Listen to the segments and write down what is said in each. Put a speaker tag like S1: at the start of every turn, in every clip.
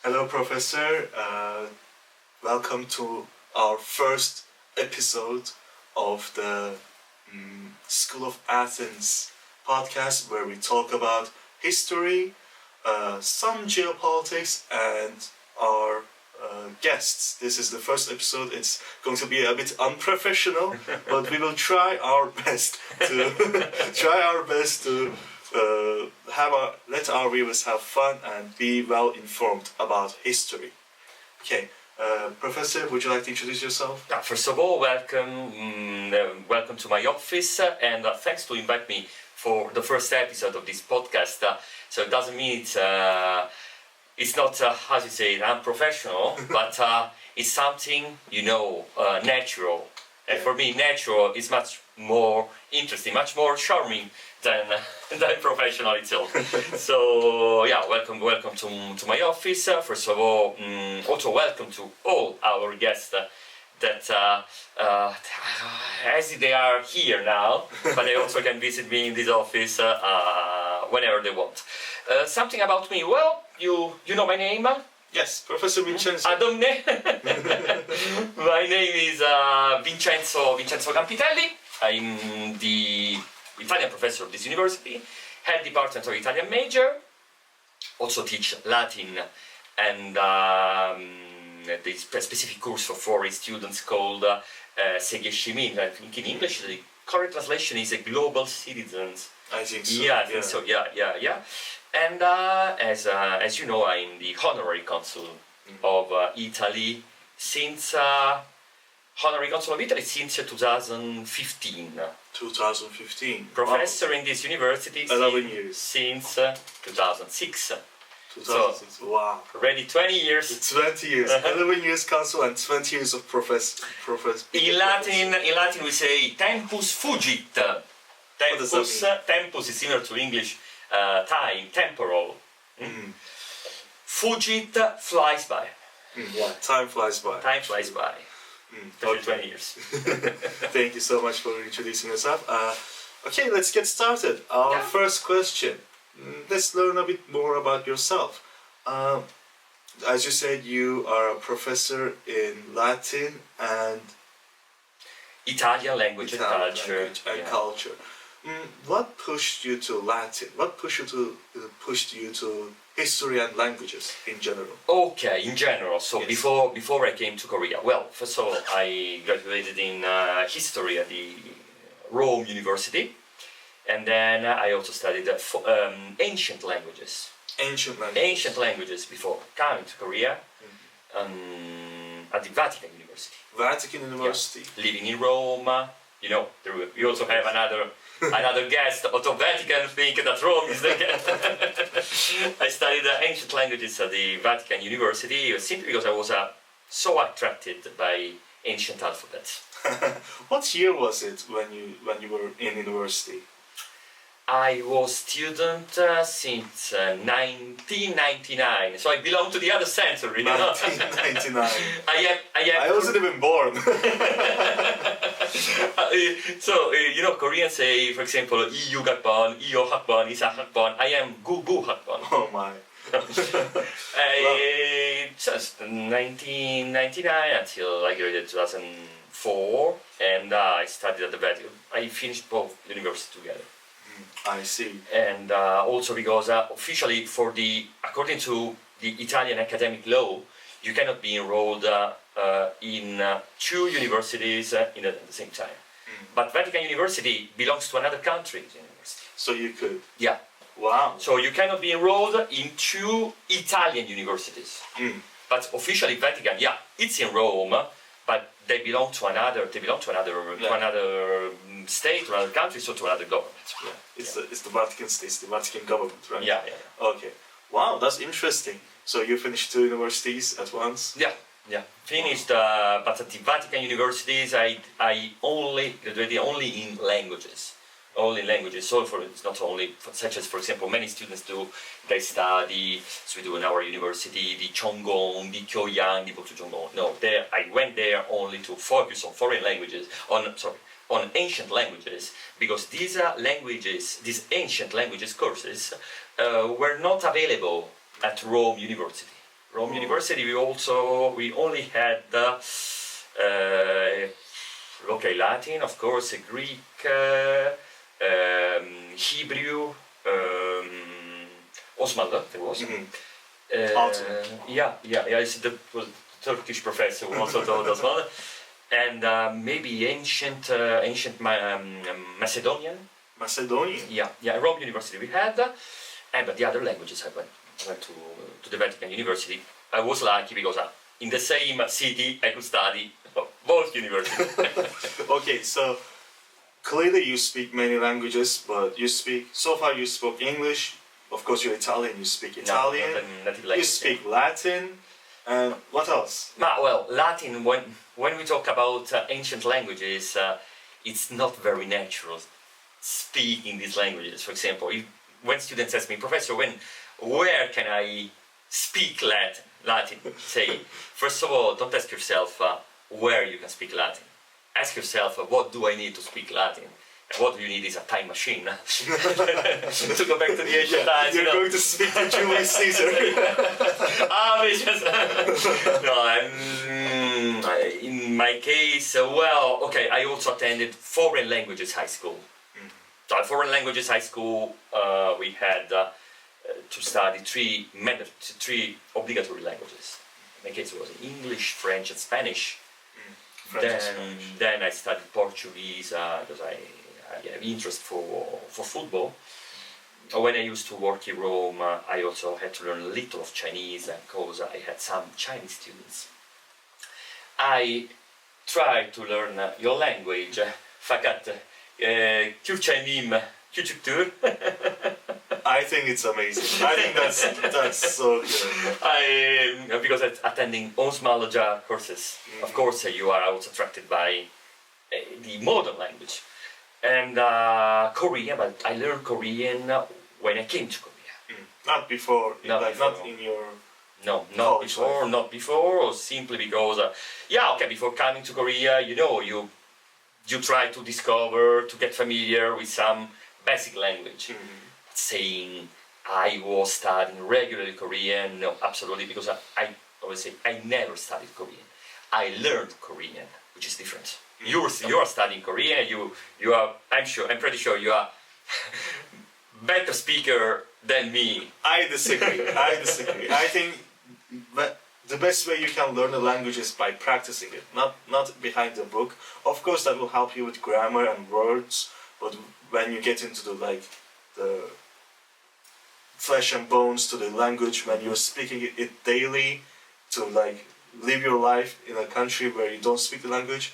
S1: Hello, Professor. Welcome to our first episode of the School of Athens podcast, where we talk about history, some geopolitics, and our guests. This is the first episode. It's going to be a bit unprofessional, but we will try our best to let our viewers have fun and be well informed about history. Okay, Professor, would you like to introduce yourself?
S2: First of all, welcome to my office, and thanks to invite me for the first episode of this podcast. So it doesn't mean it's not, how you say, unprofessional, but it's something, natural. And for me, natural is much more interesting, much more charming than professional itself. So welcome to my office. First of all, also welcome to all our guests that as they are here now, but they also can visit me in this office whenever they want. Something about me. Well, you know my name.
S1: Yes, Professor Vincenzo.
S2: My name is Vincenzo Campitelli. I'm the Italian professor of this university, head department of Italian major, also teach Latin and the specific course for foreign students called Segescimin. I think in English the correct translation is a global citizens.
S1: I think so.
S2: Yeah, I think so. Yeah. And as you know, I'm the honorary consul of Italy since 2015.
S1: 2015.
S2: Professor in this university
S1: 11 years.
S2: Since 2006.
S1: 2006. Wow.
S2: Already 20 years.
S1: 20 years. 11 years consul and 20 years of professor.
S2: In Latin we say tempus fugit. Tempus is similar to English time, temporal. Fugit flies by.
S1: Yeah, time flies by.
S2: Time flies by.
S1: Okay.
S2: 20 years.
S1: Thank you so much for introducing yourself. Okay, let's get started. Our first question. Let's learn a bit more about yourself. As you said, you are a professor in Latin and
S2: Italian language and culture.
S1: What pushed you to Latin? What pushed you to history and languages in general?
S2: Okay, in general. So
S1: yes.
S2: before I came to Korea, well, first of all, I graduated in history at the Rome University, and then I also studied ancient languages. Ancient languages before coming to Korea, at the Vatican University.
S1: Vatican University.
S2: Yeah. Living in Rome, we also have another guest out of Vatican think that Rome is the guest. I studied ancient languages at the Vatican University simply because I was so attracted by ancient alphabets.
S1: What year was it when you were in university?
S2: I was student since 1999, so I belong to the other century.
S1: 1999.
S2: I
S1: wasn't even born.
S2: So Koreans say, for example, Iyo Hakbon, Iyo Hakbon, Isa Hakbon. I am Gugu Hakbon.
S1: Oh my.
S2: Just 1999 until I graduated 2004, and I studied at the Vatican. I finished both universities together.
S1: I see.
S2: And also because officially, according to the Italian academic law, you cannot be enrolled in two universities at the same time. But Vatican University belongs to another country's university.
S1: So you could?
S2: Yeah.
S1: Wow.
S2: So you cannot be enrolled in two Italian universities. But officially Vatican, it's in Rome, but they belong to another state, to another country, so to another government.
S1: Yeah. It's the Vatican state, it's the Vatican government, right?
S2: Yeah.
S1: Okay. Wow, that's interesting. So you finished two universities at once?
S2: Yeah. Finished, but at the Vatican universities, I graduated only in languages. Only in languages. So it's not only such as, for example, many students do. They study, as we do in our university, the Chonggong, the Kyoyang, the Botu-Chonggong. No, I went there only to focus on foreign languages, on ancient languages, because these ancient languages courses were not available at Rome University. Rome
S1: Oh.
S2: University. We only had Latin, of course, Greek, Hebrew, Osmanlı there was.
S1: Mhm.
S2: Uh,
S1: Alternate.
S2: yeah. It's the Turkish professor who also taught as well, and maybe ancient Macedonian.
S1: Macedonian.
S2: Yeah. Rome University we had, but the other languages I went to the Vatican University. I was lucky because in the same city I could study both universities.
S1: Okay, so clearly you speak many languages, but you spoke English. Of course, you're Italian. You speak Italian.
S2: No, not a native
S1: You
S2: language.
S1: speak Latin, and what else?
S2: Well, Latin. When we talk about ancient languages, it's not very natural speaking these languages. For example, when students ask me, Professor, where can I speak Latin? Say, first of all, don't ask yourself where you can speak Latin. Ask yourself, what do I need to speak Latin? And what you need is a time machine to go back to the ancient times.
S1: You're going to speak to Julius Caesar.
S2: In my case, I also attended foreign languages high school. So at foreign languages high school, we had to study three obligatory languages. In my case, it was English, French, and Spanish. Then I studied Portuguese because I have interest for football. When I used to work in Rome, I also had to learn a little of Chinese because I had some Chinese students. I tried to learn your language. Fakat Kürtçenim küçüktür.
S1: I think it's amazing. I think that's so good.
S2: Because attending Osmanlıca courses, of course, you are also attracted by the modern language. And Korean, but I learned Korean when I came to Korea.
S1: Not before, not in your...
S2: No,
S1: college life.
S2: not before, or simply because, before coming to Korea, you try to discover, to get familiar with some basic language. Saying I was studying regularly Korean, no, absolutely, because I always say I never studied Korean. I learned Korean, which is different. You are studying Korean. You are. I'm pretty sure you are better speaker than me.
S1: I disagree. I think that the best way you can learn a language is by practicing it, not behind the book. Of course, that will help you with grammar and words, but when you get into the flesh and bones to the language, when you're speaking it daily, to live your life in a country where you don't speak the language,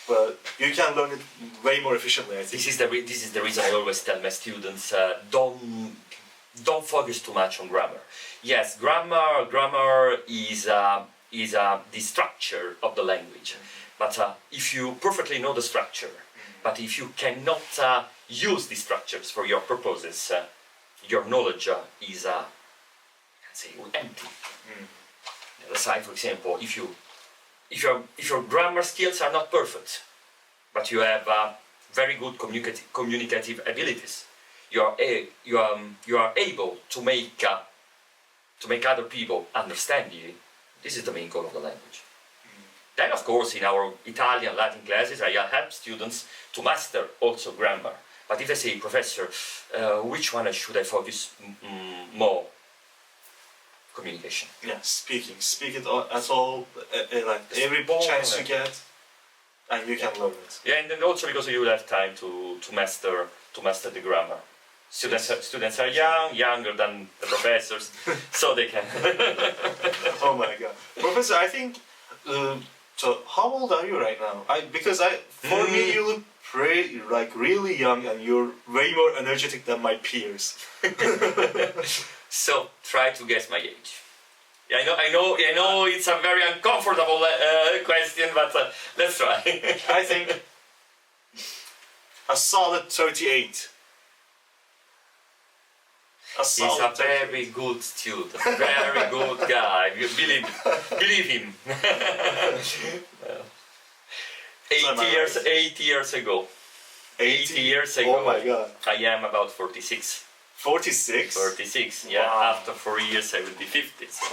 S1: but you can learn it way more efficiently, I think.
S2: This is the reason I always tell my students, don't focus too much on grammar. Yes, grammar is the structure of the language. But if you perfectly know the structure, but if you cannot use the structures for your purposes, your knowledge is empty. The other side, for example, if your grammar skills are not perfect, but you have very good communicative abilities, you are able to make other people understand you. This is the main goal of the language. Then, of course, in our Italian, Latin classes, I help students to master also grammar. But if I say, Professor, which one should I focus more? Communication.
S1: Yeah, speak it at all, every chance you get, and you can learn it.
S2: Yeah, and then also because you will have time to master the grammar. Students are younger than the professors, so they can.
S1: Oh my God, Professor! I think. So, how old are you right now? For me, you look really young, and you're way more energetic than my peers.
S2: So try to guess my age. Yeah, I know. It's a very uncomfortable question, but let's try.
S1: I think a solid 38.
S2: He's a very good student, very good guy. You believe him. 8 years ago. 8 years ago.
S1: Oh my God.
S2: I am about 46.
S1: 46?
S2: 46, yeah.
S1: Wow.
S2: After 4 years I will be 50. So.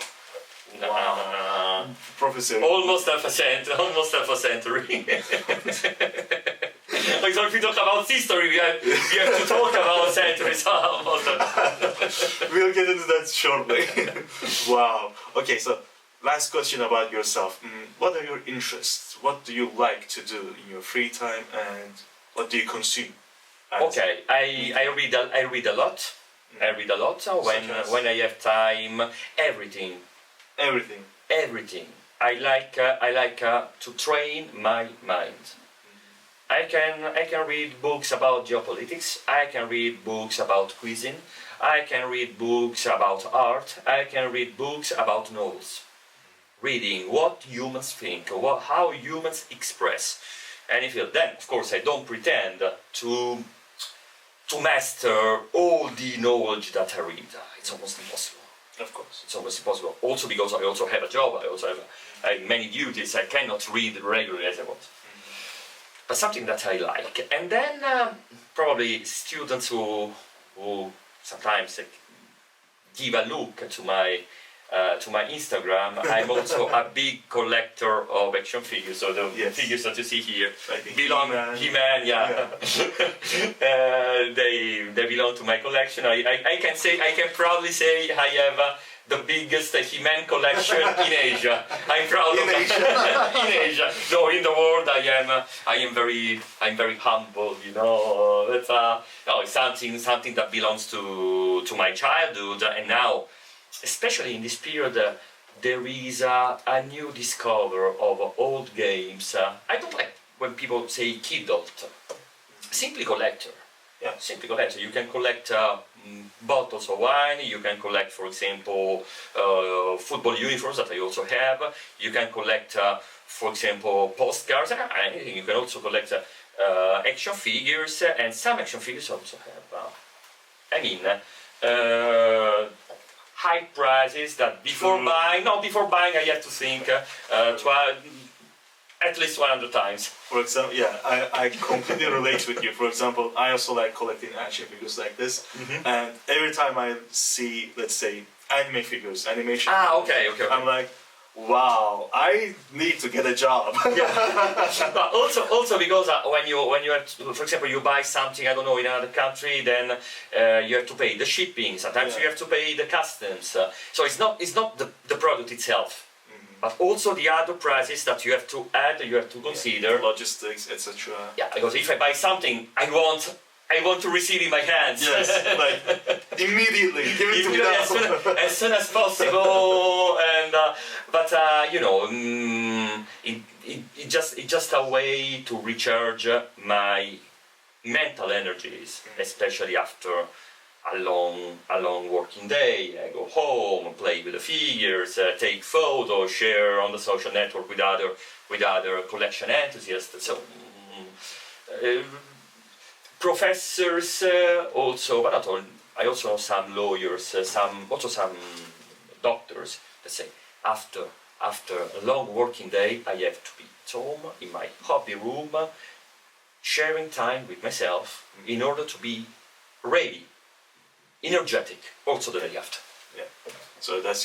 S1: Professor.
S2: Almost half a century. Almost half a century. Like, so if we talk about history, we have to talk about centuries.
S1: We'll get into that shortly. Wow. Okay, so last question about yourself. What are your interests? What do you like to do in your free time, and what do you consume?
S2: Okay, I read a lot. I read a lot when I have time. Everything. I like to train my mind. I can read books about geopolitics. I can read books about cuisine. I can read books about art. I can read books about novels. Reading what humans think, how humans express. And then, of course, I don't pretend to master all the knowledge that I read. It's almost impossible.
S1: Of course.
S2: It's almost impossible. Also because I also have a job. I also have many duties. I cannot read regularly as I want. But something that I like. And then probably students who sometimes give a look to my Instagram. I'm also a big collector of action figures. So the figures that you see here belong He-Man, yeah. They belong to my collection. I can proudly say I have the biggest He-Man collection in Asia. I'm proud of that. In Asia. No, in the world I'm very humble, you know. It's something that belongs to my childhood, and now, especially in this period, there is a new discover of old games. I don't like when people say kidult. Simply collector.
S1: Yeah.
S2: Simply collector. You can collect bottles of wine. You can collect, for example, football uniforms that I also have. You can collect, for example, postcards. Anything. You can also collect action figures, and some action figures also have. High prices that before buying I have to think at least 100 times.
S1: For example, I completely relate with you. For example, I also like collecting action figures like this, and every time I see, let's say, animation figures,
S2: okay.
S1: I'm like, wow, I need to get a job.
S2: But also because when you have to, for example, you buy something, I don't know, in another country, then you have to pay the shipping. Sometimes you have to pay the customs. So it's not the product itself, but also the other prices that you have to add, you have to consider.
S1: Logistics, etc.
S2: Yeah, because if I buy something, I want to receive in my hands.
S1: Yes, like immediately. Give it to me now.
S2: As soon as possible. And it's just a way to recharge my mental energies, especially after a long working day. I go home, play with the figures, take photos, share on the social network with other collection enthusiasts. So. Professors also, but not all. I also know some lawyers, some doctors that say after a long working day, I have to be at home in my hobby room, sharing time with myself in order to be ready, energetic, also the day after.
S1: Yeah. So that's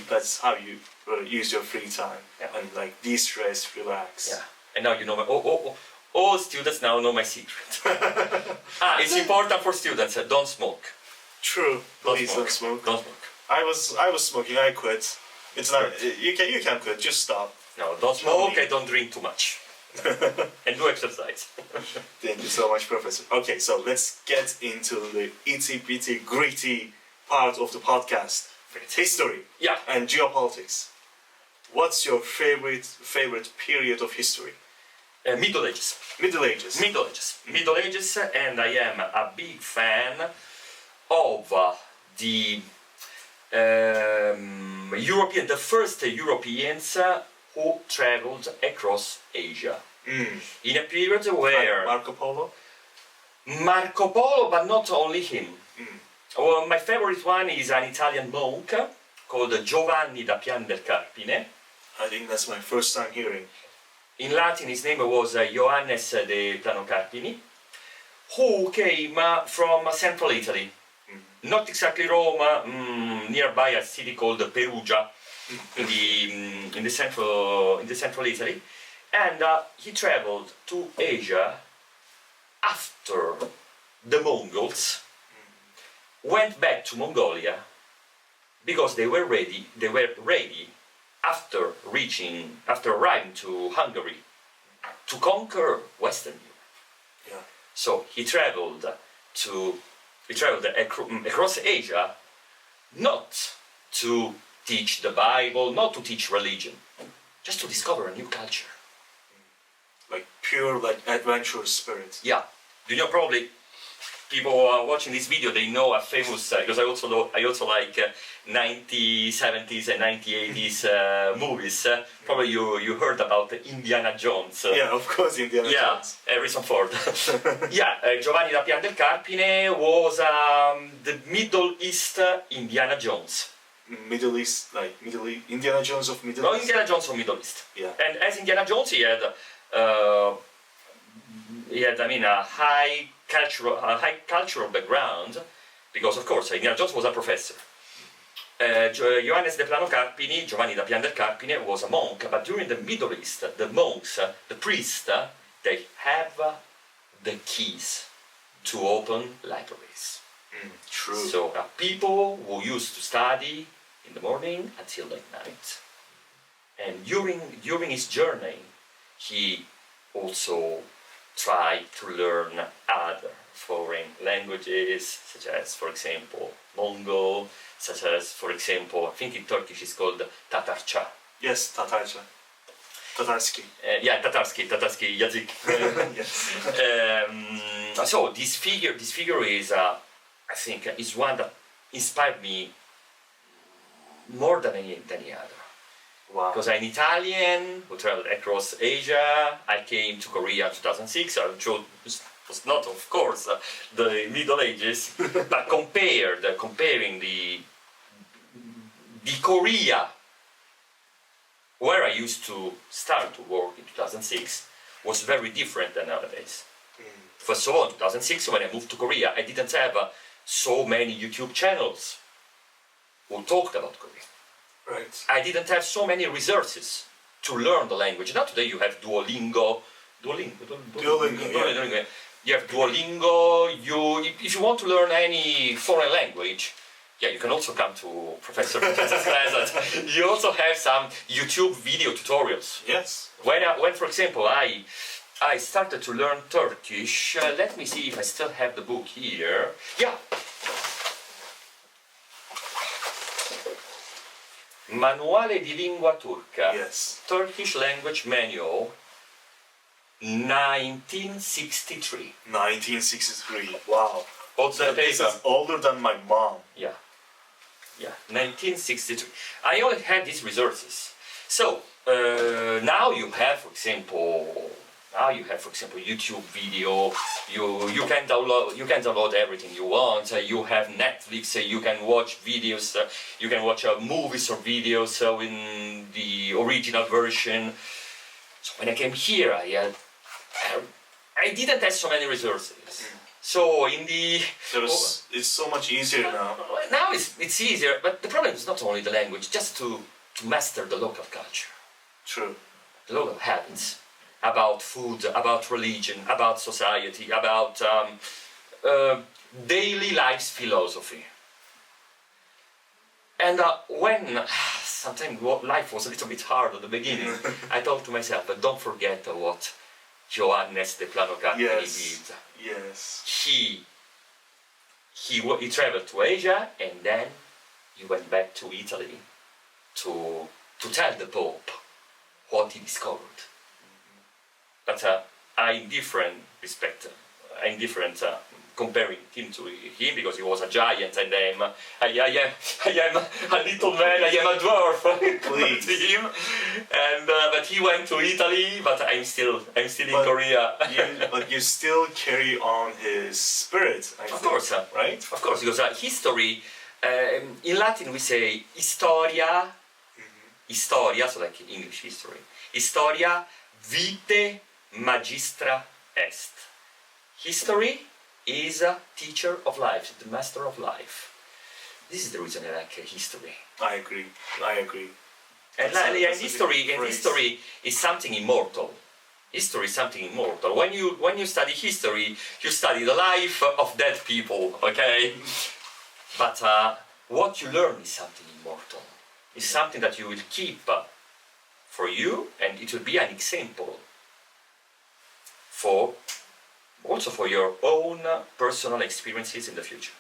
S1: that's how you use your free time and like de-stress, relax.
S2: Yeah. And now you know all students now know my secret. It's important for students. Don't smoke.
S1: True. Please don't smoke.
S2: Don't smoke.
S1: I was smoking. I quit. It's not. You can quit. Just stop.
S2: No, don't smoke. And don't drink too much. And do exercise.
S1: Thank you so much, Professor. Okay, so let's get into the itty-bitty gritty part of the podcast. History.
S2: Yeah.
S1: And geopolitics. What's your favorite period of history?
S2: Middle Ages.
S1: Middle Ages.
S2: Middle Ages, and I am a big fan of the the first Europeans who traveled across Asia. In a period where
S1: Marco Polo,
S2: but not only him. Well, my favorite one is an Italian monk called Giovanni da Pian del Carpine.
S1: I think that's my first time hearing.
S2: In Latin, his name was Johannes de Plano Carpini, who came from central Italy, not exactly Rome, nearby a city called Perugia, in the central Italy, and he traveled to Asia after the Mongols went back to Mongolia because they were ready. They were ready after arriving to Hungary to conquer Western Europe.
S1: Yeah.
S2: So he traveled across Asia, not to teach the Bible, not to teach religion, just to discover a new culture.
S1: Like pure, like adventurous spirit.
S2: Yeah. Do you know, probably people who are watching this video, they know a famous, because I also like 1970s and 1980s movies. Probably you heard about Indiana Jones.
S1: Yeah, of course, Indiana Jones.
S2: Harrison Ford. Giovanni da Pian del Carpine was the Middle East Indiana Jones.
S1: Middle East, Indiana Jones of Middle East?
S2: Indiana Jones of Middle East.
S1: Yeah.
S2: And as Indiana Jones, he had a high cultural background, because of course Indiana Jones was a professor. Giovanni da Pian del Carpine was a monk, but during the Middle East, the monks, the priests, they have the keys to open libraries.
S1: True.
S2: So people who used to study in the morning until late night. And during his journey, he also tried to learn other foreign languages, such as, for example, Mongol, such as, for example, I think in Turkish it's called Tatarcha.
S1: Yes, Tatarcha. Tatarski.
S2: Tatarski, Yazik.
S1: Yes.
S2: So this figure is, I think, is one that inspired me more than any other.
S1: Wow.
S2: Because I'm Italian who traveled across Asia. I came to Korea in 2006. Was not, of course, the Middle Ages, but comparing the Korea where I used to start to work in 2006 was very different than nowadays. First of all, in 2006, when I moved to Korea, I didn't have so many YouTube channels who talked about Korea.
S1: Right.
S2: I didn't have so many resources to learn the language. Now today you have Duolingo.
S1: Yeah.
S2: You have Duolingo. If you want to learn any foreign language, you can also come to Professor Vincenzo's class. You also have some YouTube video tutorials.
S1: Yes.
S2: When for example, I started to learn Turkish. Let me see if I still have the book here. Yeah. Manuale di lingua turca.
S1: Yes.
S2: Turkish language manual. 1963.
S1: 1963. Wow.
S2: Also
S1: This is older than my mom.
S2: Yeah, 1963. I only had these resources. So now you have, for example, YouTube video. You can download everything you want. You have Netflix. You can watch videos. You can watch movies or videos in the original version. So when I came here, I didn't have so many resources. So
S1: It's so much easier now.
S2: Now it's easier, but the problem is not only the language, just to master the local culture,
S1: True.
S2: the local habits, about food, about religion, about society, about daily life's philosophy. And when sometimes life was a little bit hard at the beginning, I thought to myself, but don't forget what Johannes de Plano Carpine did.
S1: Yes.
S2: He traveled to Asia, and then he went back to Italy to tell the Pope what he discovered. But I'm different comparing him to him, because he was a giant and I am a little man. I am a dwarf to him. And but he went to Italy, but I'm still in Korea.
S1: But you still carry on his spirit. I think,
S2: course,
S1: right?
S2: Of course, because history. In Latin we say historia. Historia, so like English history. Historia vitae magistra est. History is a teacher of life, the master of life. This is the reason I like history.
S1: I agree. That's a
S2: history
S1: good phrase.
S2: history is something immortal. History is something immortal. When you study history, you study the life of dead people, okay? But what you learn is something immortal. It's something that you will keep for you, and it will be an example for also for your own personal experiences in the future.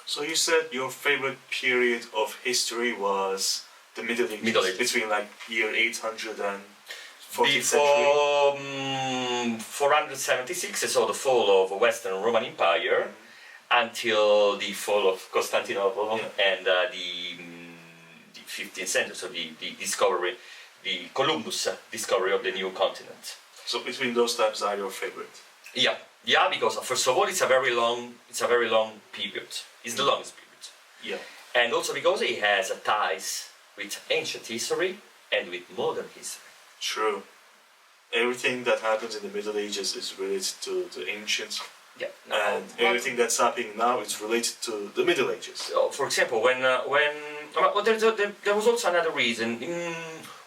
S1: So you said your favorite period of history was the Middle Ages.
S2: Middle Ages.
S1: Between like year 800 and 14th century.
S2: Before 476, so the fall of Western Roman Empire, until the fall of Constantinople and the 15th century, so the discovery, the Columbus discovery of the new continent.
S1: So between those times are your favorite.
S2: Yeah, because first of all, it's a very long period. It's the longest period.
S1: Yeah.
S2: And also because it has ties with ancient history and with modern history.
S1: True. Everything that happens in the Middle Ages is related to the ancients,
S2: Yeah.
S1: and everything that's happening now is related to the Middle Ages.
S2: So, for example, when there was also another reason.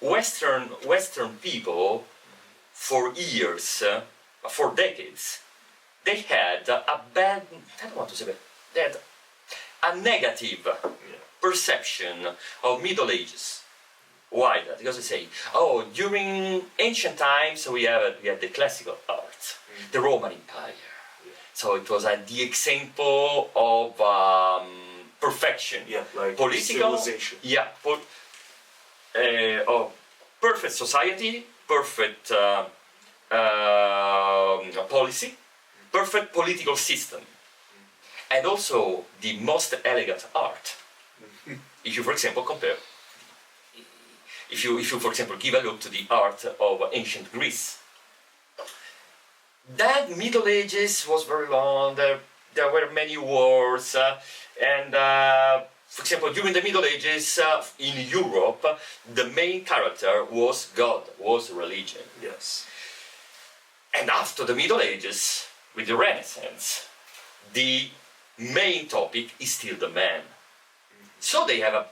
S2: Western people, for years, for decades, they had a bad. I don't want to say bad. They had a negative perception of Middle Ages. Why that? Because they say, during ancient times we had the classical art, the Roman Empire. So it was the example of perfection.
S1: Yeah, like
S2: Political,
S1: civilization.
S2: yeah, of perfect society, perfect policy, perfect political system, and also the most elegant art. If you, for example, compare, if you, for example, give a look to the art of ancient Greece, that Middle Ages was very long. There were many wars, and for example, during the Middle Ages in Europe, the main character was God, was religion.
S1: Yes.
S2: And after the Middle Ages, with the Renaissance, the main topic is still the man. So they have a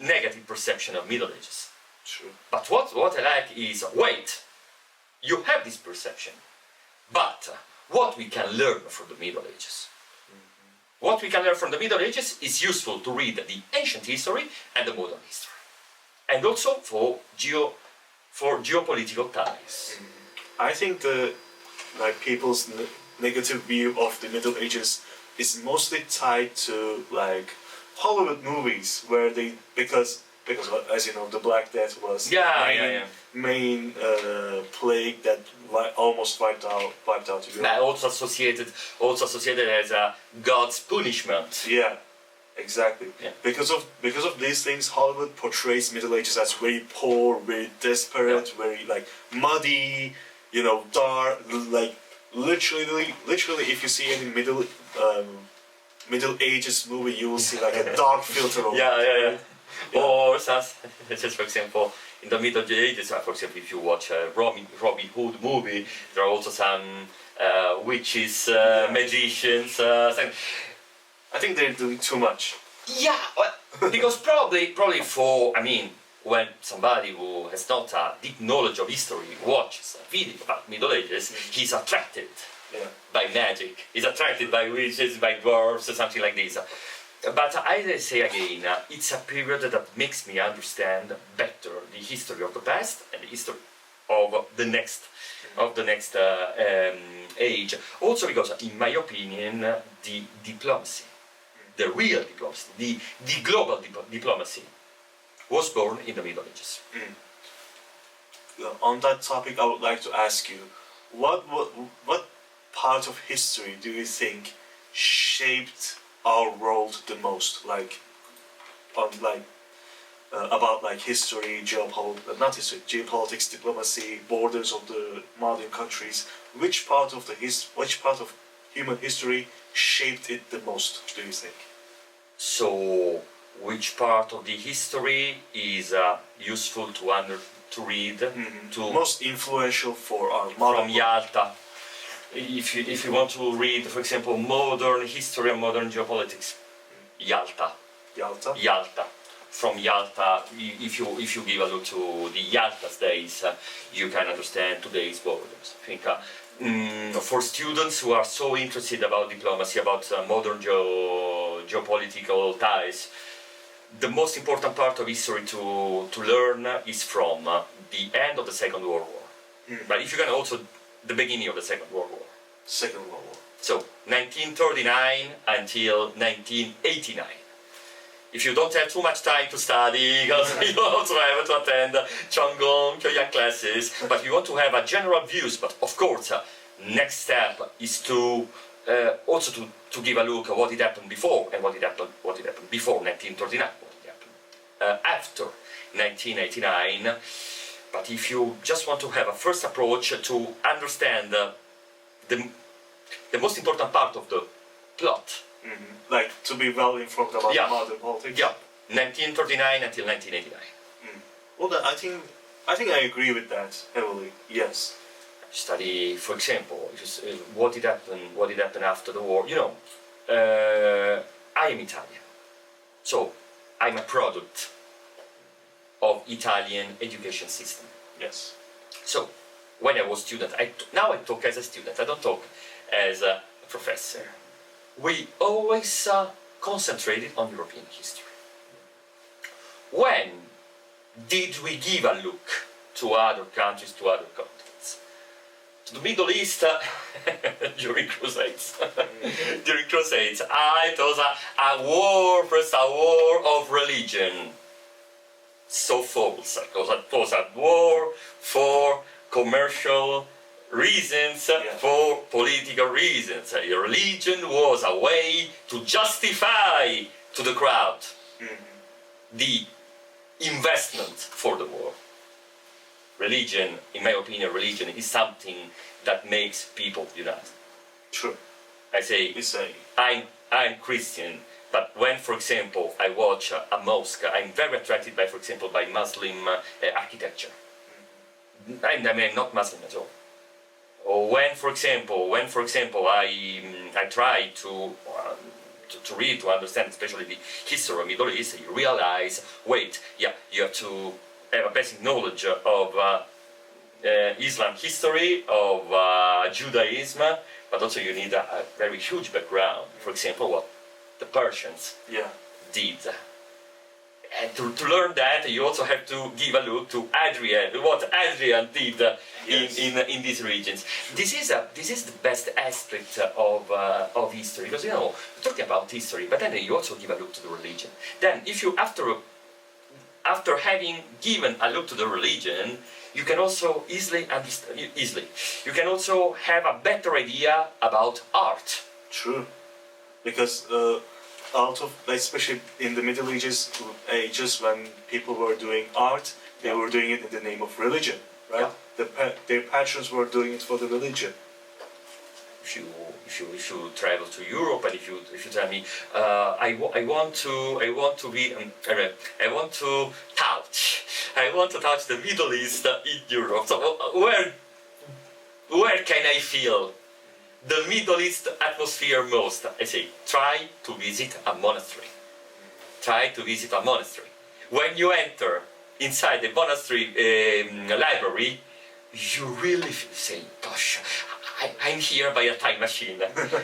S2: negative perception of Middle Ages.
S1: True.
S2: But what I like is, wait, you have this perception, but what we can learn from the Middle Ages? What we can learn from the Middle Ages is useful to read the ancient history and the modern history, and also for geopolitical ties.
S1: I think people's negative view of the Middle Ages is mostly tied to like Hollywood movies, where they because as you know, the Black Death was main plague that almost wiped out Europe.
S2: But also associated as God's punishment.
S1: Yeah, exactly.
S2: Yeah.
S1: Because of these things, Hollywood portrays Middle Ages as very poor, very desperate, very like muddy, dark. Like literally, if you see any Middle Ages movie, you will see like a dark filter over it.
S2: Yeah. Or just for example, in the Middle Ages, for example, if you watch a Robin Hood movie, there are also some witches, magicians.
S1: I think they're doing too much.
S2: Yeah, well, because probably when somebody who has not a deep knowledge of history watches a video about Middle Ages, he's attracted by magic. He's attracted by witches, by dwarves, or something like this. But I say again, it's a period that makes me understand better the history of the past and the history of the next age. Also because, in my opinion, the diplomacy, the real diplomacy, the global diplomacy, was born in the Middle Ages.
S1: On that topic, I would like to ask you, what part of history do you think shaped our world the most? About history, geopolitics, diplomacy, borders of the modern countries. Which part of human history shaped it the most, do you think?
S2: So, which part of the history is useful to read? To
S1: most influential for our modern
S2: from Yalta. If you want to read, for example, modern history and modern geopolitics, Yalta.
S1: Yalta.
S2: from Yalta. If you give a look to the Yalta days, you can understand today's borders. I think for students who are so interested about diplomacy, about modern geopolitical ties, the most important part of history to learn is from the end of the Second World War. But if you can also the beginning of the Second World War.
S1: Second World War.
S2: So 1939 until 1989. If you don't have too much time to study, because you also have to attend Chonggong, Kyoyan classes, but you want to have a general views. But of course, next step is to also to give a look at what had happened before and what had happened before 1939, what had happened after 1989. But if you just want to have a first approach to understand the most important part of the plot.
S1: Like to be well informed about modern politics.
S2: Yeah, 1939 until 1989.
S1: Well, then I think I agree with that heavily. Yes.
S2: Study, for example, what did happen after the war. You know, I am Italian, so I'm a product of Italian education system.
S1: Yes.
S2: So when I was student, now I talk as a student. I don't talk as a professor. We always concentrated on European history. When did we give a look to other countries, to other continents? To the Middle East during Crusades. During Crusades, it was a war of religion. So false. It was a war for commercial reasons, for political reasons. Religion was a way to justify to the crowd the investment for the war. Religion, in my opinion, religion is something that makes people unite.
S1: True.
S2: I say, I'm Christian, but when, for example, I watch a mosque, I'm very attracted by, for example, by Muslim architecture. I mean, I'm not Muslim at all. Or when, for example, I try to read, to understand, especially the history of Middle East, you realize, you have to have a basic knowledge of Islam history, of Judaism, but also you need a very huge background. For example, what the Persians did. And to learn that, you also have to give a look to what Adrian did in these regions. This is the best aspect of history, because you're talking about history, but then you also give a look to the religion. Then, if you after having given a look to the religion, you can also you can also have a better idea about art.
S1: True, because especially in the Middle Ages, when people were doing art, they were doing it in the name of religion, right? Their patrons were doing it for the religion.
S2: If you travel to Europe and if you tell me I want to touch the Middle East in Europe, so where can I feel the Middle East atmosphere most? I say, try to visit a monastery. Try to visit a monastery. When you enter inside the monastery library, you really say, gosh, I'm here by a time machine.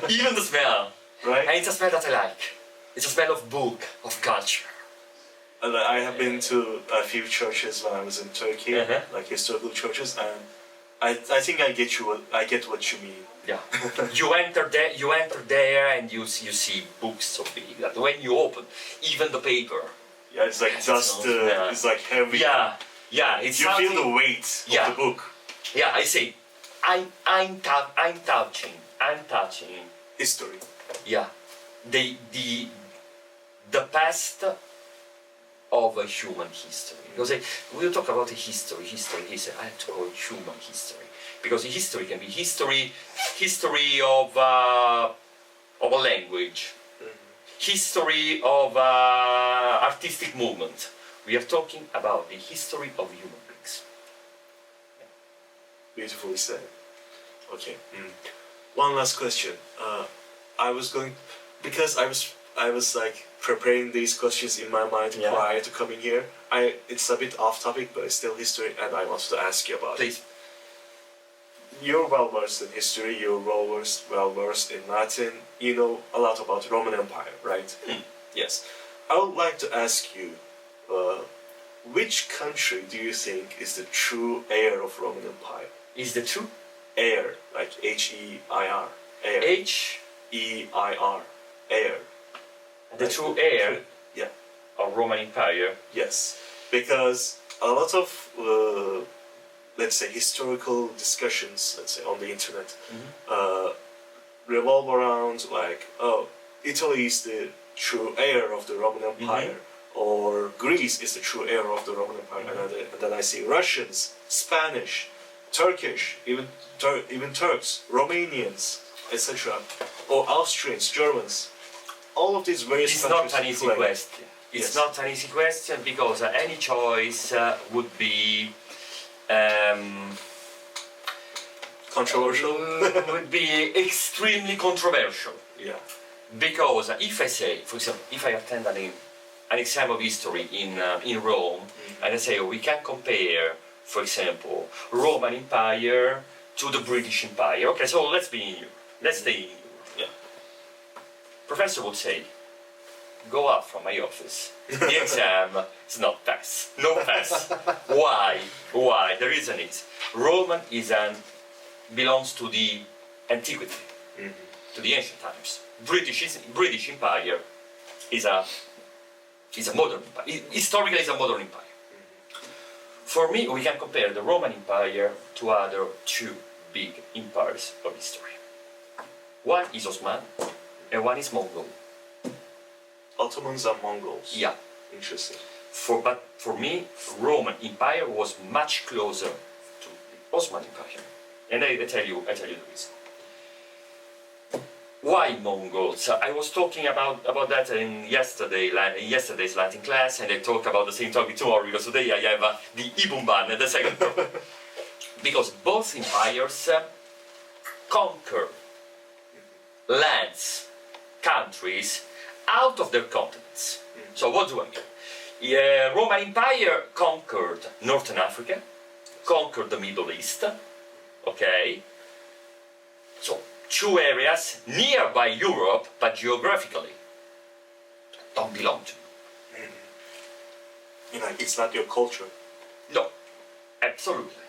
S2: Even the smell.
S1: Right.
S2: And it's a smell that I like. It's a smell of book, of culture.
S1: I have been to a few churches when I was in Turkey, like historical churches, and I think I get what you mean.
S2: Yeah. you enter there and you see books so big that when you open, even the paper.
S1: Yeah, it's like dust. It's like heavy.
S2: Yeah. It's
S1: you feel the weight of the book.
S2: Yeah, I say, I'm touching
S1: history.
S2: Yeah, the past of a human history. Because we talk about history. I have to call it human history, because history can be history of a language, history of artistic movement. We are talking about the history of human beings.
S1: Beautifully said. Okay. One last question. I was like preparing these questions in my mind prior to coming here. It's a bit off topic, but it's still history, and I wanted to ask you about
S2: Please.
S1: it. You're well versed in history. You're well versed in Latin. You know a lot about Roman Empire, right? Yes. I would like to ask you, which country do you think is the true heir of Roman Empire?
S2: Is the true
S1: Heir, like H-E-I-R. Heir. H-E-I-R. Heir.
S2: The true heir
S1: Yeah.
S2: of Roman Empire?
S1: Yes. Because a lot of, let's say, historical discussions, let's say, on the internet, revolve around like, oh, Italy is the true heir of the Roman Empire, or Greece is the true heir of the Roman Empire, and then I see Russians, Spanish, Turkish, even Turks, Romanians, etc., or Austrians, Germans. All of these various
S2: It's
S1: countries
S2: not an easy question. It's not an easy question because any choice would be
S1: controversial.
S2: would be extremely controversial.
S1: Yeah.
S2: Because if I say, for example, if I attend an exam of history in Rome, and I say we can compare, for example, Roman Empire to the British Empire. Okay, so let's stay in Europe.
S1: Yeah.
S2: Professor would say, go out from my office. The exam is not pass. No pass. Why? Why? The reason is Roman belongs to the antiquity, to the ancient times. British Empire is a modern empire. Historically, it's a modern empire. For me, we can compare the Roman Empire to other two big empires of history. One is Ottoman, and one is Mongol.
S1: Ottomans and Mongols.
S2: Yeah.
S1: Interesting.
S2: But for me, Roman Empire was much closer to the Ottoman Empire, and I tell you the reason. Why Mongols? I was talking about that in yesterday's Latin class, and I talked about the same topic tomorrow because today I have the Ibumban, the second topic. Because both empires conquer lands, countries out of their continents. So what do I mean? Roman Empire conquered Northern Africa, conquered the Middle East, okay? So two areas nearby Europe, but geographically don't belong to you.
S1: You know, it's not your culture.
S2: No, absolutely.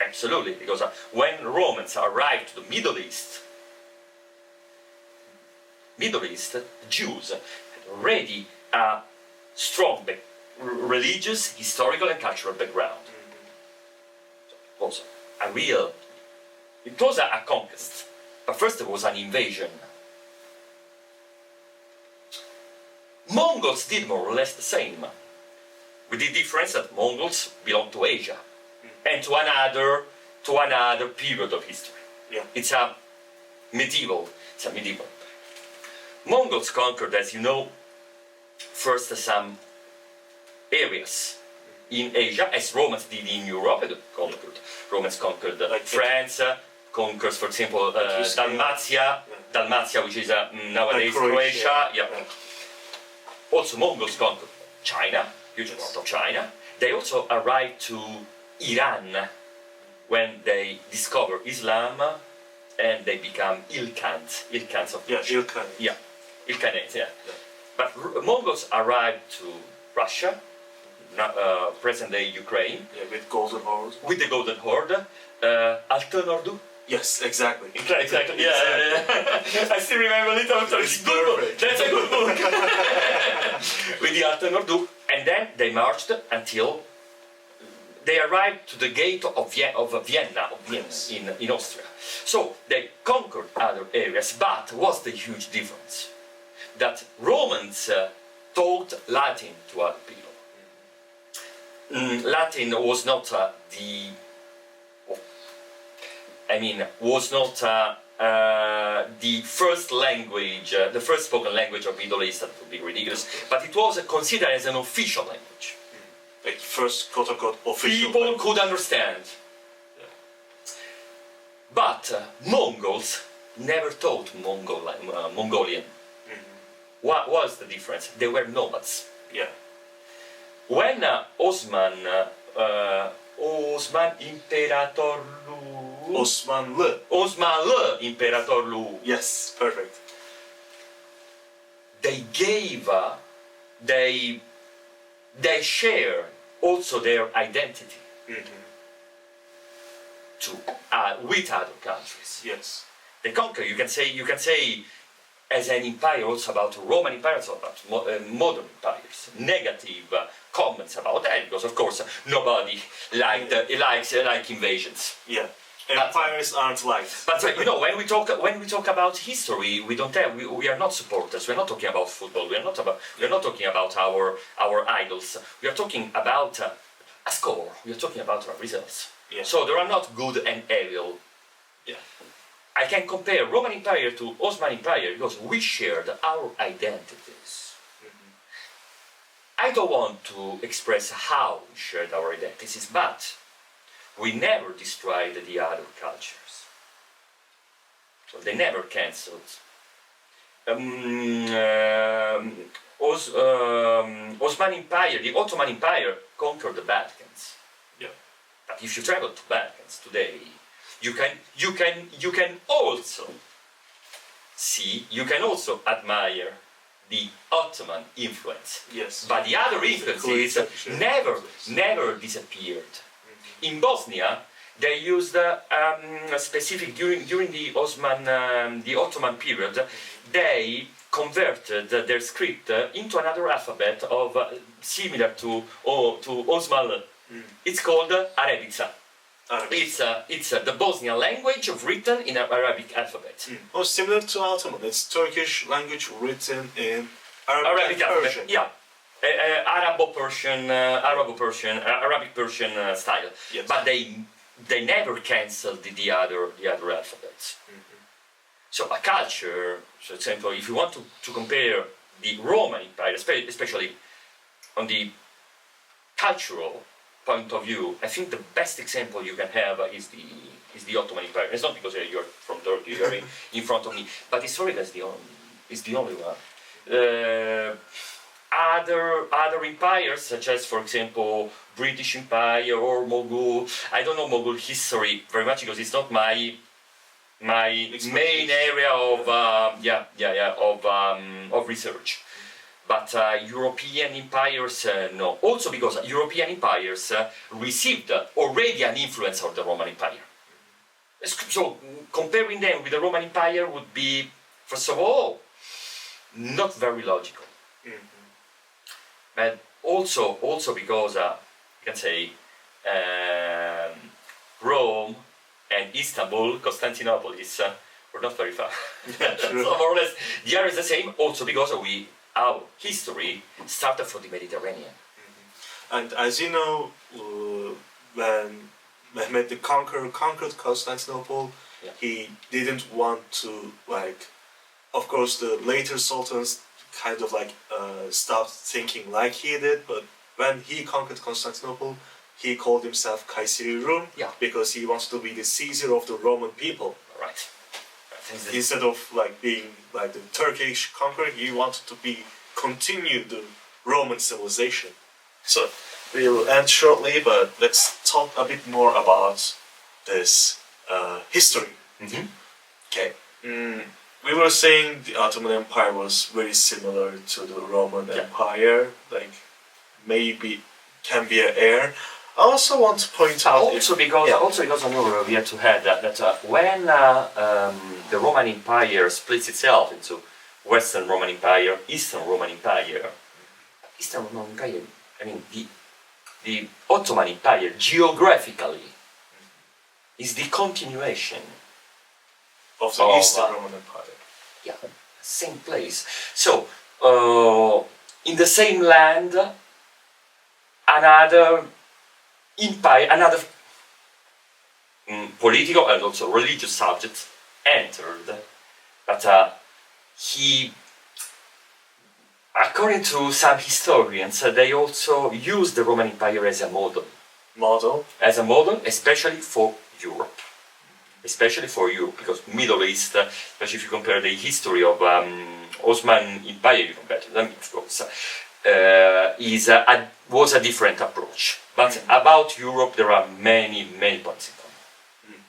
S2: Absolutely, because when Romans arrived to the Middle East, Jews had already a strong religious, historical, and cultural background. So it was a conquest, but first there was an invasion. Mongols did more or less the same, with the difference that Mongols belong to Asia and to another period of history.
S1: Yeah.
S2: It's a medieval. Mongols conquered, as you know, first some areas in Asia, as Romans did in Europe. Romans conquered France, conquers, for example, Dalmatia, which is nowadays Croatia. Yeah. Also, Mongols conquered China, huge part of China. They also arrived to Iran when they discover Islam, and they become Ilkhans of Persia. Ilkhanates, yeah. But Mongols arrived to Russia, present-day Ukraine.
S1: Yeah, with Golden Horde.
S2: With the Golden Horde. Altan Ordu.
S1: Yes, exactly.
S2: Exactly. Yeah. I still remember a little.
S1: It's perfect.
S2: That's a good book. With the Altan Ordu, and then they marched until they arrived to the gate of Vienna in Austria. So they conquered other areas, but what's the huge difference? That Romans taught Latin to other people. Latin was not the first language, the first spoken language of Middle East. That would be ridiculous, but it was considered as an official language.
S1: Like first quote-unquote official
S2: People
S1: language.
S2: could understand.
S1: Yeah.
S2: But Mongols never taught Mongolian. What was the difference? They were nomads.
S1: Yeah.
S2: When Osman İmparatorluğu Osmanlı İmparatorluğu,
S1: Yes, perfect.
S2: they gave they share also their identity to with other countries.
S1: Yes.
S2: They conquer. You can say as an empire also about Roman empires, about modern empires. Negative comments about that because of course nobody likes invasions.
S1: Yeah. Empires aren't liked.
S2: But when we talk about history, we don't have we are not supporters. We're not talking about football. We're not talking about our idols. We are talking about a score. We are talking about our results.
S1: Yeah.
S2: So there are not good and evil.
S1: Yeah.
S2: I can compare Roman Empire to Ottoman Empire because we shared our identities. I don't want to express how we shared our identities, but we never destroyed the other cultures. So they never cancelled. Ottoman Empire, the Ottoman Empire conquered the Balkans.
S1: Yeah.
S2: But if you travel to Balkans today, you can also see, you can also admire the Ottoman influence.
S1: Yes.
S2: But the other influences never disappeared. In Bosnia, they used specific during the Ottoman period. They converted their script into another alphabet of similar to Osmanlı. It's called Arabica. It's the Bosnian language written in Arabic alphabet.
S1: Oh, similar to Ottoman. It's Turkish language written in
S2: Arabic alphabet.
S1: Persian.
S2: Yeah. Arabic Persian style.
S1: Yes.
S2: But they never cancelled the other alphabets. So a culture, for example, if you want to compare the Roman Empire, especially on the cultural point of view, I think the best example you can have is the Ottoman Empire. It's not because you're from Turkey, you're in front of me, but historically it's the only one. Other empires, such as, for example, British Empire or Mughal. I don't know Mughal history very much because it's not my main area of research. But European empires, no. Also because European empires received already an influence of the Roman Empire. So comparing them with the Roman Empire would be, first of all, not very logical. But also because you can say Rome and Istanbul, Constantinople were not very far. So more or less the area is the same. Also because our history started from the Mediterranean.
S1: And as you know, when Mehmed the Conqueror conquered Constantinople, he didn't want to, of course the later sultans kind of stopped thinking like he did, but when he conquered Constantinople, he called himself Kayseri Rum because he wants to be the Caesar of the Roman people.
S2: Right.
S1: Instead of being the Turkish conqueror, he wanted to continue the Roman civilization. So we will end shortly, but let's talk a bit more about this history. Okay. We were saying the Ottoman Empire was very similar to the Roman Empire, maybe can be an heir. I also want to point out...
S2: Also because we have to add that when the Roman Empire splits itself into Western Roman Empire, Eastern Roman Empire, I mean the Ottoman Empire geographically is the continuation
S1: of the Eastern Roman Empire.
S2: Yeah, same place. So in the same land, another empire, another political and also religious subject entered, but according to some historians, they also used the Roman Empire as a model, especially for Europe. especially for Europe, because Middle East, especially if you compare the history of Ottoman Empire, you compare to them, of course, was a different approach. But about Europe, there are many points in common.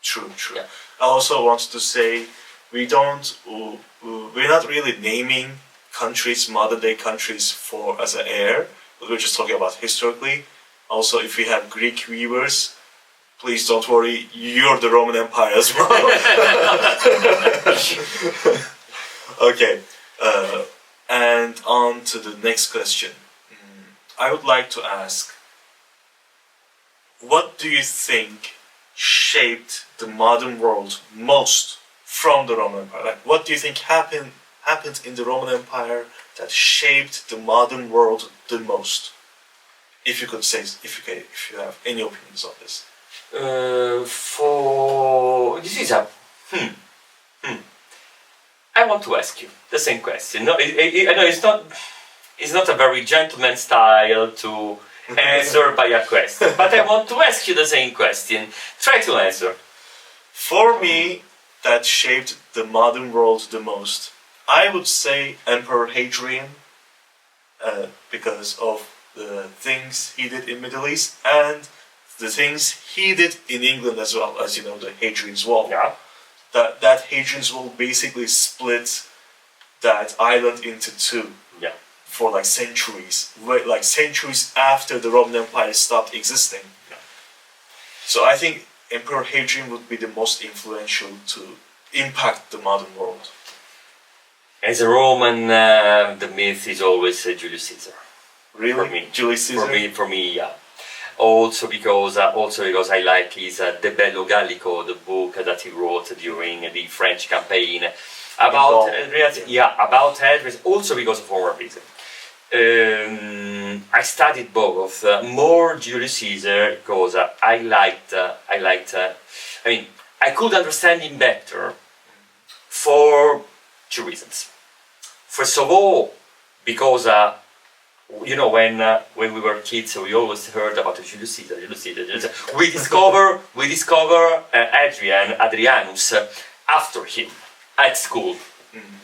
S1: True.
S2: Yeah.
S1: I also wanted to say we're not really naming countries, modern day countries, for as an heir, but we're just talking about historically. Also, if we have Greek viewers, please don't worry, you're the Roman Empire as well. Okay, and on to the next question. I would like to ask, what do you think shaped the modern world most from the Roman Empire? Like, what do you think happened in the Roman Empire that shaped the modern world the most? If you could say, if you have any opinions on this.
S2: For this is a I want to ask you the same question. No, I know it's not a very gentleman style to answer by a question, but I want to ask you the same question. Try to answer.
S1: For me, that shaped the modern world the most, I would say Emperor Hadrian, because of the things he did in Middle East and the things he did in England as well, as you know, the Hadrian's Wall.
S2: Yeah.
S1: That Hadrian's Wall basically split that island into two.
S2: Yeah.
S1: For like centuries, like centuries after the Roman Empire stopped existing.
S2: Yeah.
S1: So I think Emperor Hadrian would be the most influential to impact the modern world.
S2: As a Roman, the myth is always Julius Caesar.
S1: Really?
S2: For me.
S1: Julius Caesar?
S2: For me, yeah. Also because I like his De Bello Gallico, the book that he wrote during the French campaign about about Hadrian. Also because of one reason. I studied both. More Julius Caesar because I could understand him better for two reasons. First of all, because when we were kids, we always heard about Julius Caesar. We discover Adrianus after him at school.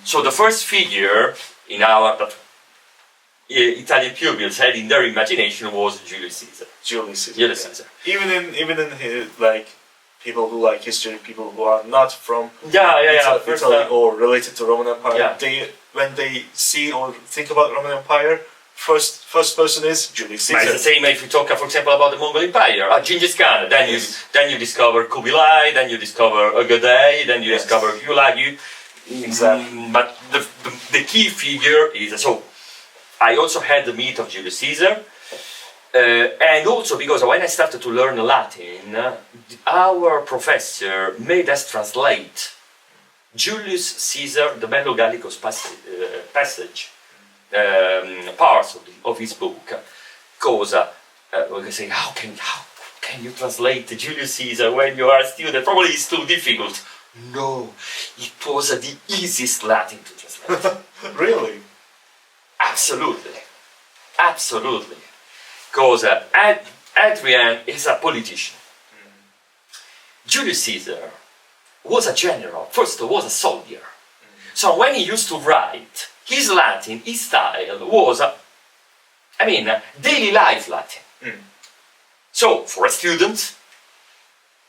S2: So the first figure in our Italian pupils had in their imagination was Julius Caesar.
S1: Julius Caesar. Even in his, like, people who like history, people who are not from Italy or related to Roman Empire, when they see or think about Roman Empire, first person is Julius Caesar.
S2: It's the same if you talk, for example, about the Mongol Empire, Genghis Khan. Then you discover Kubilai, then you discover Ögödei, then you discover Hulagu.
S1: Exactly.
S2: But the key figure is so. I also had the myth of Julius Caesar, and also because when I started to learn Latin, our professor made us translate Julius Caesar, the Bello Gallico's passage, parts of his book, because we can say, how can you translate Julius Caesar when you are a student? Probably it's too difficult. No, it was the easiest Latin to translate.
S1: Really?
S2: Absolutely. Because Adrian is a politician. Julius Caesar was a general, first was a soldier. So when he used to write, his Latin, his style was, daily life Latin. So for a student,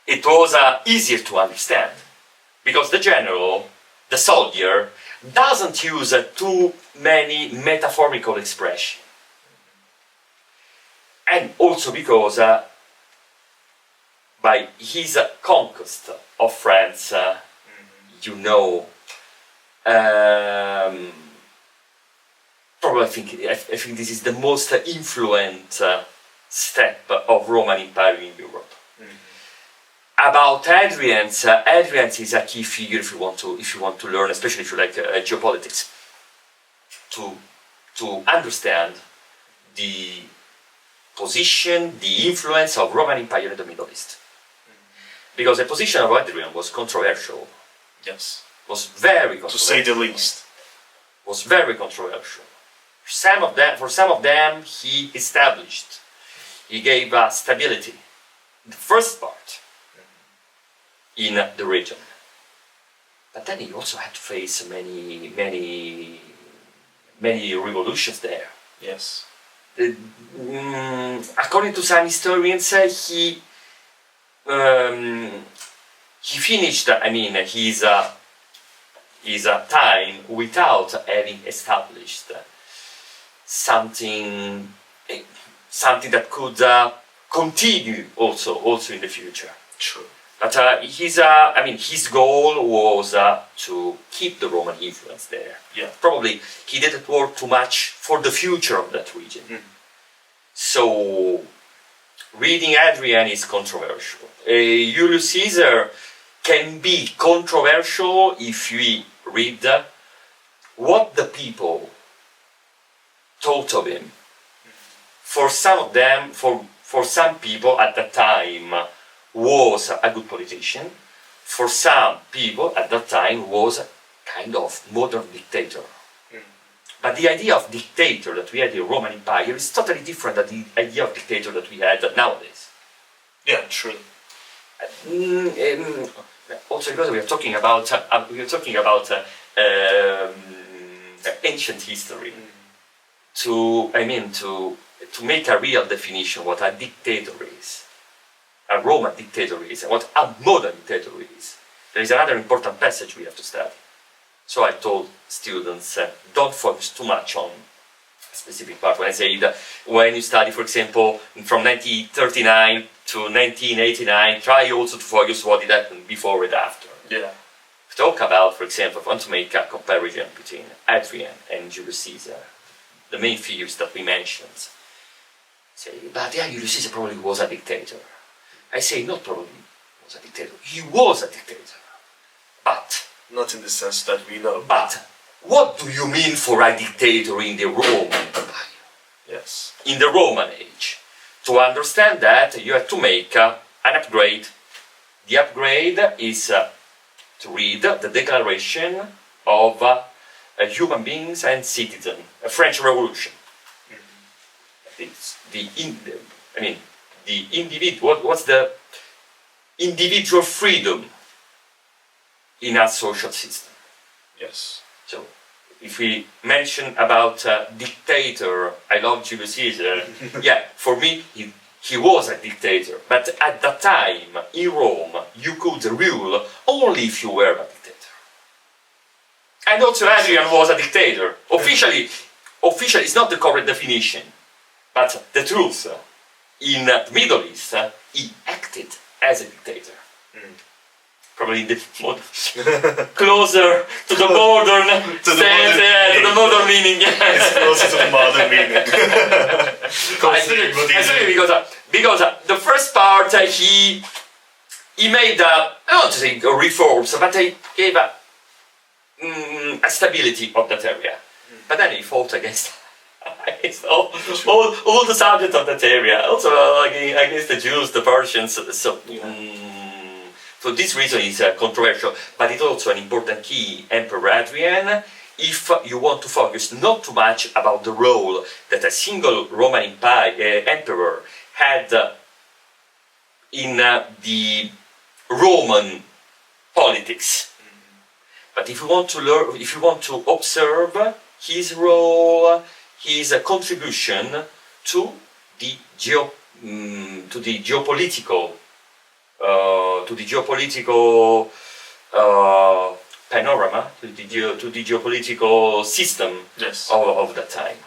S2: it was easier to understand. Because the general, the soldier, doesn't use too many metaphorical expressions. And also because by his conquest of France, probably I think this is the most influent step of Roman Empire in Europe. About Adrian's is a key figure if you want to learn, especially if you like geopolitics, to understand the position, the influence of Roman Empire in the Middle East. Because the position of Adrian was controversial.
S1: Yes.
S2: Was very controversial.
S1: To say the least.
S2: Was very controversial. For some of them, he gave stability. The first part. in the region. But then he also had to face many revolutions there.
S1: Yes.
S2: According to some historians, he finished, his time without having established something that could continue also in the future.
S1: True.
S2: But his goal was to keep the Roman influence there.
S1: Yeah.
S2: Probably he didn't work too much for the future of that region. So, reading Hadrian is controversial. Julius Caesar can be controversial if we read what the people thought of him. For some of them, for some people at that time, was a good politician. For some people at that time was a kind of modern dictator. But the idea of dictator that we had in the Roman Empire is totally different than the idea of dictator that we had nowadays.
S1: Yeah, true.
S2: Also, because we are talking about ancient history. To make a real definition what a dictator is, a Roman dictator is, and what a modern dictator is, there is another important passage we have to study. So I told students, don't focus too much on a specific part. When I say that when you study, for example, from 1939 to 1989, try also to focus what did happen before and after.
S1: Yeah.
S2: Talk about, for example, if I want to make a comparison between Hadrian and Julius Caesar, the main figures that we mentioned. Say, but yeah, Julius Caesar probably was a dictator. I say, not probably was a dictator. He was a dictator. But...
S1: not in the sense that we know.
S2: But, what do you mean for a dictator in the Roman Empire?
S1: Yes.
S2: In the Roman age. To understand that, you have to make an upgrade. The upgrade is to read the Declaration of Human Beings and Citizens, a French Revolution. It's the individual. What's the individual freedom in a social system?
S1: Yes.
S2: So, if we mention about dictator, I love Julius Caesar. Yeah, for me he was a dictator. But at that time in Rome, you could rule only if you were a dictator. And also Hadrian was a dictator. Officially, it's not the correct definition. But the truth, in the Middle East, he acted as a dictator. Probably in the closer to the modern
S1: to the
S2: modern meaning.
S1: It's closer to the modern meaning.
S2: because the first part he made I don't want to say reforms, but he gave a stability of that area. But then he fought against all the subjects of that area, also against the Jews, the Persians. So for this reason it's controversial, but it's also an important key, Emperor Hadrian, if you want to focus not too much about the role that a single Roman emperor had in the Roman politics. But if you want to learn, if you want to observe his role, his contribution to the geopolitical panorama, to the geopolitical system of that time.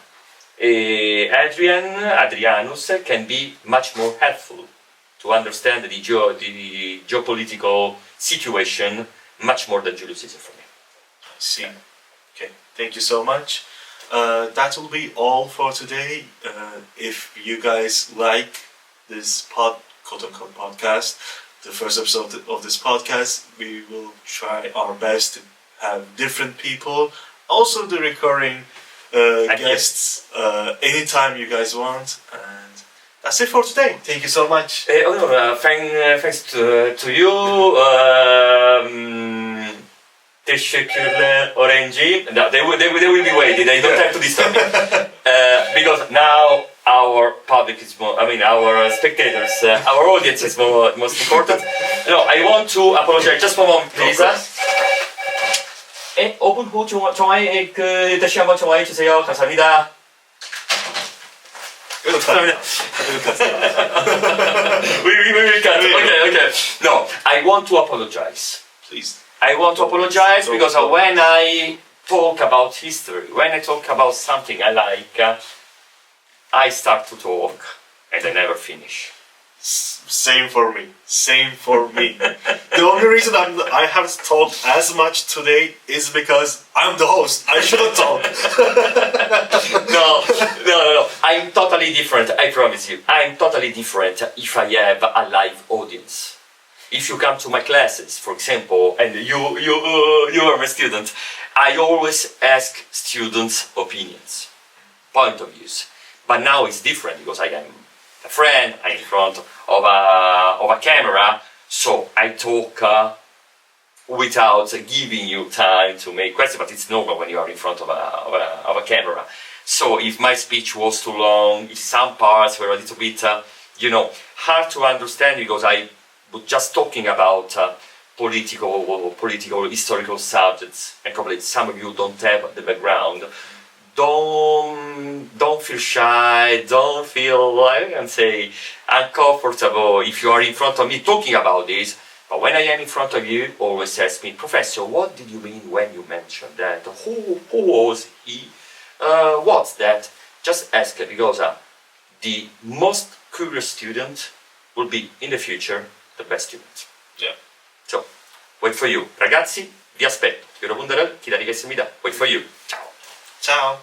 S2: Hadrianus can be much more helpful to understand the geopolitical situation much more than Julius Caesar for me.
S1: I see. Okay, thank you so much. That will be all for today. If you guys like this quote-unquote podcast, the first episode of this podcast, we will try our best to have different people, also the recurring guests, anytime you guys want. And that's it for today. Thank you so much.
S2: Thanks to you. Teşekkürler Orenci. No, they will be waiting. They don't have to disturb me. Because now our public is more, our spectators, our audience is most important. No, I want to apologize. Just one moment, please. 5분 후 종아에 다시 한번 종아해 주세요. 감사합니다. 감사합니다. we cut. Okay. No, I want to apologize.
S1: Please.
S2: I want to apologize because when I talk about history, when I talk about something I like, I start to talk and I never finish.
S1: Same for me. The only reason I haven't talked as much today is because I'm the host. I shouldn't talk.
S2: No. I'm totally different. I promise you. I'm totally different if I have a live audience. If you come to my classes, for example, and you are my student, I always ask students' opinions, point of views. But now it's different because I am a friend, I'm in front of a camera, so I talk without giving you time to make questions, but it's normal when you are in front of a camera. So if my speech was too long, if some parts were a little bit, hard to understand because I was just talking about political, historical subjects, and probably some of you don't have the background. Don't feel shy, don't feel, I can say, uncomfortable if you are in front of me talking about this. But when I am in front of you, always ask me, Professor, what did you mean when you mentioned that? Who was he? What's that? Just ask it because the most curious student will be in the future the best student.
S1: Yeah.
S2: So, wait for you. ragazzi, vi aspetto. 여러분들을 기다리겠습니다. Wait for you. Ciao.
S1: Ciao.